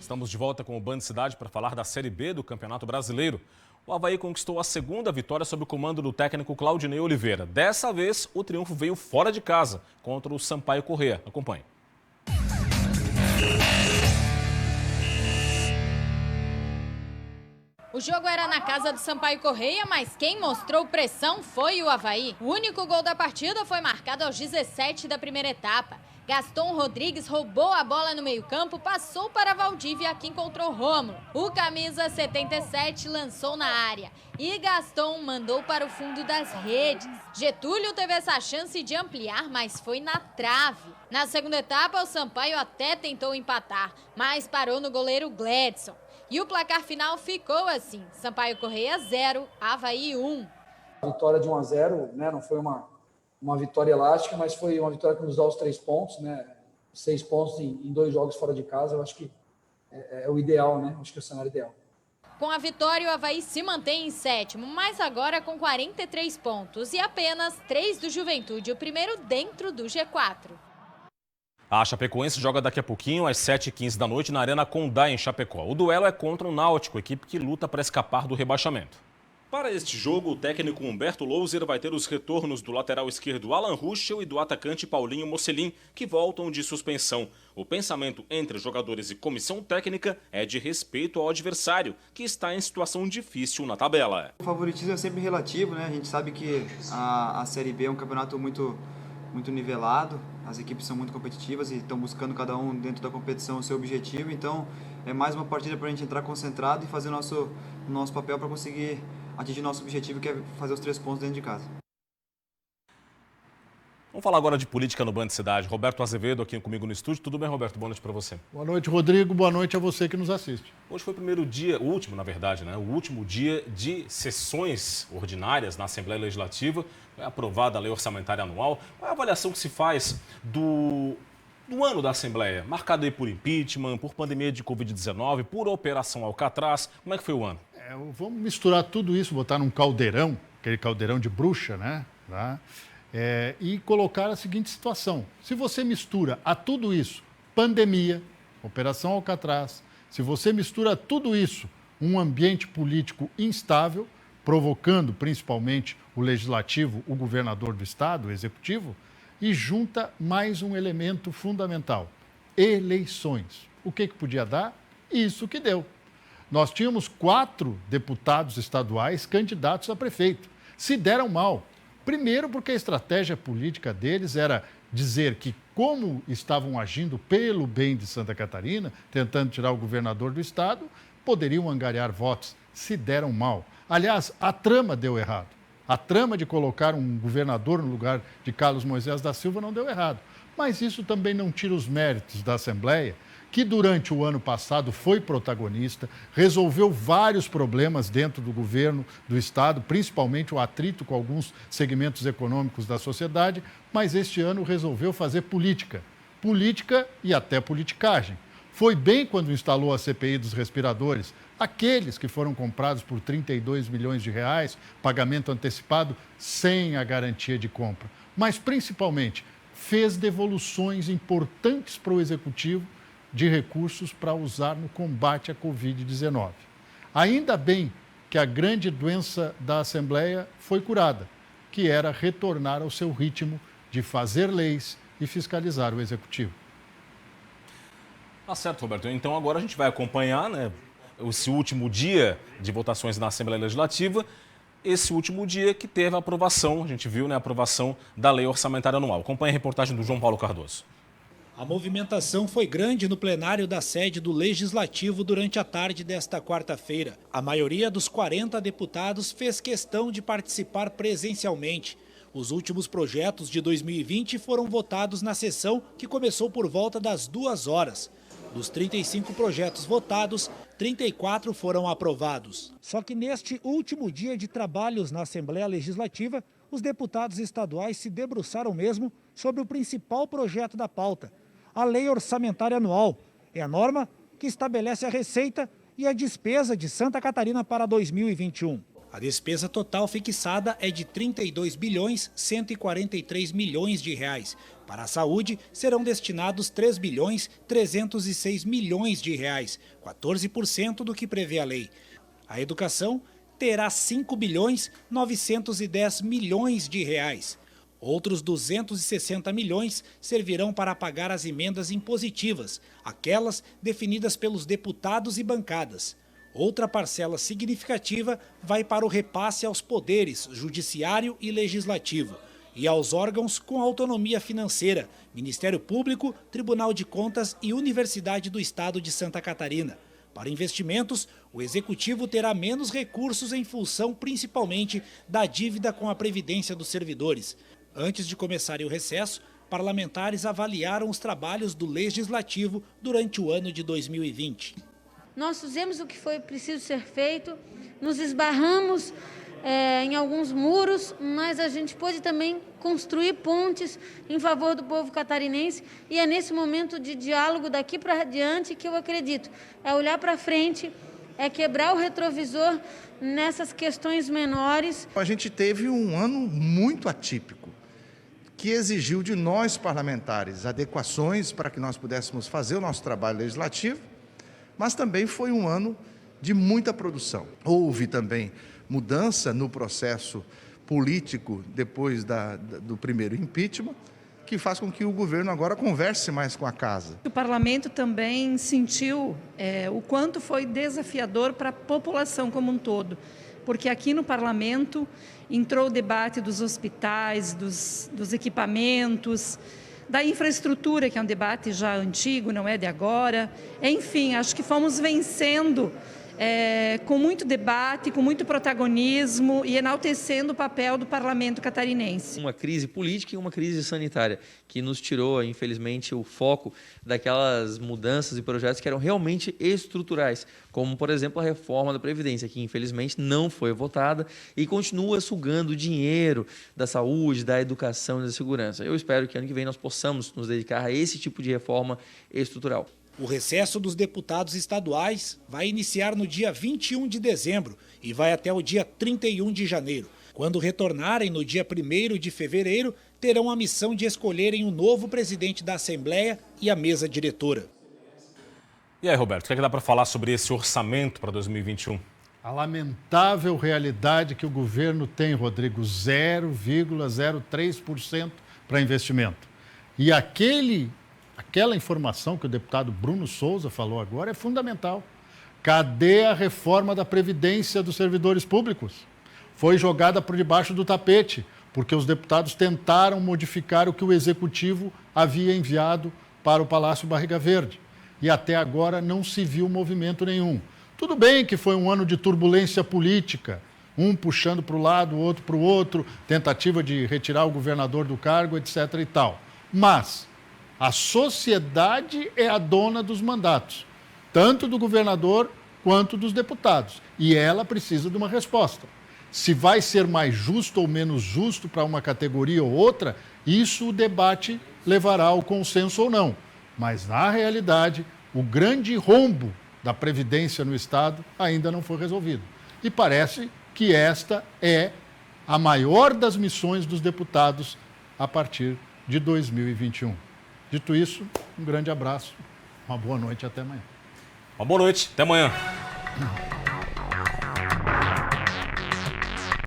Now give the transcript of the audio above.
Estamos de volta com o Band Cidade para falar da Série B do Campeonato Brasileiro. O Avaí conquistou a segunda vitória sob o comando do técnico Claudinei Oliveira. Dessa vez, o triunfo veio fora de casa, contra o Sampaio Corrêa. Acompanhe. O jogo era na casa do Sampaio Corrêa, mas quem mostrou pressão foi o Avaí. O único gol da partida foi marcado aos 17 da primeira etapa. Gaston Rodrigues roubou a bola no meio-campo, passou para Valdívia, que encontrou Rômulo. O camisa 77 lançou na área e Gaston mandou para o fundo das redes. Getúlio teve essa chance de ampliar, mas foi na trave. Na segunda etapa, o Sampaio até tentou empatar, mas parou no goleiro Gledson. E o placar final ficou assim: Sampaio Corrêa 0, Avaí 1. A vitória de 1-0, né, não foi uma vitória elástica, mas foi uma vitória que nos dá os 3 pontos, né? 6 pontos em 2 jogos fora de casa. Eu acho que é o ideal, né? Acho que é o cenário ideal. Com a vitória, o Avaí se mantém em 7º, mas agora com 43 pontos e apenas 3 do Juventude, o primeiro dentro do G4. A Chapecoense joga daqui a pouquinho, às 7h15 da noite, na Arena Condá, em Chapecó. O duelo é contra o Náutico, equipe que luta para escapar do rebaixamento. Para este jogo, o técnico Humberto Louser vai ter os retornos do lateral esquerdo Alan Ruschel e do atacante Paulinho Mocelin, que voltam de suspensão. O pensamento entre jogadores e comissão técnica é de respeito ao adversário, que está em situação difícil na tabela. O favoritismo é sempre relativo, né? A gente sabe que a Série B é um campeonato muito nivelado, as equipes são muito competitivas e estão buscando cada um dentro da competição o seu objetivo, então é mais uma partida para a gente entrar concentrado e fazer o nosso papel para conseguir atingir nosso objetivo, que é fazer os 3 pontos dentro de casa. Vamos falar agora de política no Band Cidade. Roberto Azevedo aqui comigo no estúdio. Tudo bem, Roberto? Boa noite para você. Boa noite, Rodrigo. Boa noite a você que nos assiste. Hoje foi o primeiro dia, o último, na verdade, né? O último dia de sessões ordinárias na Assembleia Legislativa. Foi aprovada a Lei Orçamentária Anual. Qual é a avaliação que se faz do ano da Assembleia? Marcado aí por impeachment, por pandemia de Covid-19, por Operação Alcatraz. Como é que foi o ano? Vamos misturar tudo isso, botar num caldeirão, aquele caldeirão de bruxa, né? Tá? E colocar a seguinte situação: se você mistura a tudo isso pandemia, Operação Alcatraz, se você mistura tudo isso um ambiente político instável, provocando principalmente o legislativo, o governador do estado, o executivo, e junta mais um elemento fundamental: eleições. O que podia dar? Isso que deu. Nós tínhamos 4 deputados estaduais candidatos a prefeito. Se deram mal. Primeiro, porque a estratégia política deles era dizer que, como estavam agindo pelo bem de Santa Catarina, tentando tirar o governador do estado, poderiam angariar votos. Se deram mal. Aliás, a trama deu errado. A trama de colocar um governador no lugar de Carlos Moisés da Silva não deu errado. Mas isso também não tira os méritos da Assembleia, que durante o ano passado foi protagonista, resolveu vários problemas dentro do governo do estado, principalmente o atrito com alguns segmentos econômicos da sociedade, mas este ano resolveu fazer política e até politicagem. Foi bem quando instalou a CPI dos respiradores, aqueles que foram comprados por 32 milhões de reais, pagamento antecipado sem a garantia de compra. Mas, principalmente, fez devoluções importantes para o Executivo de recursos para usar no combate à Covid-19. Ainda bem que a grande doença da Assembleia foi curada, que era retornar ao seu ritmo de fazer leis e fiscalizar o Executivo. Tá certo, Roberto. Então agora a gente vai acompanhar, né, esse último dia de votações na Assembleia Legislativa, esse último dia que teve a aprovação, a gente viu, né, a aprovação da Lei Orçamentária Anual. Acompanhe a reportagem do João Paulo Cardoso. A movimentação foi grande no plenário da sede do Legislativo durante a tarde desta quarta-feira. A maioria dos 40 deputados fez questão de participar presencialmente. Os últimos projetos de 2020 foram votados na sessão que começou por volta das 2 horas. Dos 35 projetos votados, 34 foram aprovados. Só que neste último dia de trabalhos na Assembleia Legislativa, os deputados estaduais se debruçaram mesmo sobre o principal projeto da pauta: a Lei Orçamentária Anual. É a norma que estabelece a receita e a despesa de Santa Catarina para 2021. A despesa total fixada é de 32 bilhões 143 milhões de reais. Para a saúde, serão destinados 3 bilhões 306 milhões de reais, 14% do que prevê a lei. A educação terá 5 bilhões 910 milhões de reais. Outros 260 milhões servirão para pagar as emendas impositivas, aquelas definidas pelos deputados e bancadas. Outra parcela significativa vai para o repasse aos poderes judiciário e legislativo e aos órgãos com autonomia financeira, Ministério Público, Tribunal de Contas e Universidade do Estado de Santa Catarina. Para investimentos, o Executivo terá menos recursos em função principalmente da dívida com a Previdência dos servidores. Antes de começarem o recesso, parlamentares avaliaram os trabalhos do Legislativo durante o ano de 2020. Nós fizemos o que foi preciso ser feito, nos esbarramos em alguns muros, mas a gente pôde também construir pontes em favor do povo catarinense e é nesse momento de diálogo daqui para adiante que eu acredito, é olhar para frente, é quebrar o retrovisor nessas questões menores. A gente teve um ano muito atípico, que exigiu de nós parlamentares adequações para que nós pudéssemos fazer o nosso trabalho legislativo, mas também foi um ano de muita produção. Houve também mudança no processo político depois do primeiro impeachment, que faz com que o governo agora converse mais com a casa. O parlamento também sentiu o quanto foi desafiador para a população como um todo, porque aqui no parlamento entrou o debate dos hospitais, dos equipamentos, da infraestrutura, que é um debate já antigo, não é de agora. Enfim, acho que fomos vencendo com muito debate, com muito protagonismo e enaltecendo o papel do parlamento catarinense. Uma crise política e uma crise sanitária que nos tirou, infelizmente, o foco daquelas mudanças e projetos que eram realmente estruturais, como, por exemplo, a reforma da Previdência, que infelizmente não foi votada e continua sugando dinheiro da saúde, da educação e da segurança. Eu espero que ano que vem nós possamos nos dedicar a esse tipo de reforma estrutural. O recesso dos deputados estaduais vai iniciar no dia 21 de dezembro e vai até o dia 31 de janeiro. Quando retornarem no dia 1º de fevereiro, terão a missão de escolherem o novo presidente da Assembleia e a mesa diretora. E aí, Roberto, o que é que dá para falar sobre esse orçamento para 2021? A lamentável realidade que o governo tem, Rodrigo, 0,03% para investimento. E aquela informação que o deputado Bruno Souza falou agora é fundamental. Cadê a reforma da Previdência dos servidores públicos? Foi jogada por debaixo do tapete, porque os deputados tentaram modificar o que o Executivo havia enviado para o Palácio Barriga Verde. E até agora não se viu movimento nenhum. Tudo bem que foi um ano de turbulência política, um puxando para o lado, o outro para o outro, tentativa de retirar o governador do cargo, etc. e tal. Mas a sociedade é a dona dos mandatos, tanto do governador quanto dos deputados. E ela precisa de uma resposta. Se vai ser mais justo ou menos justo para uma categoria ou outra, isso o debate levará ao consenso ou não. Mas, na realidade, o grande rombo da Previdência no Estado ainda não foi resolvido. E parece que esta é a maior das missões dos deputados a partir de 2021. Dito isso, um grande abraço, uma boa noite e até amanhã. Uma boa noite, até amanhã.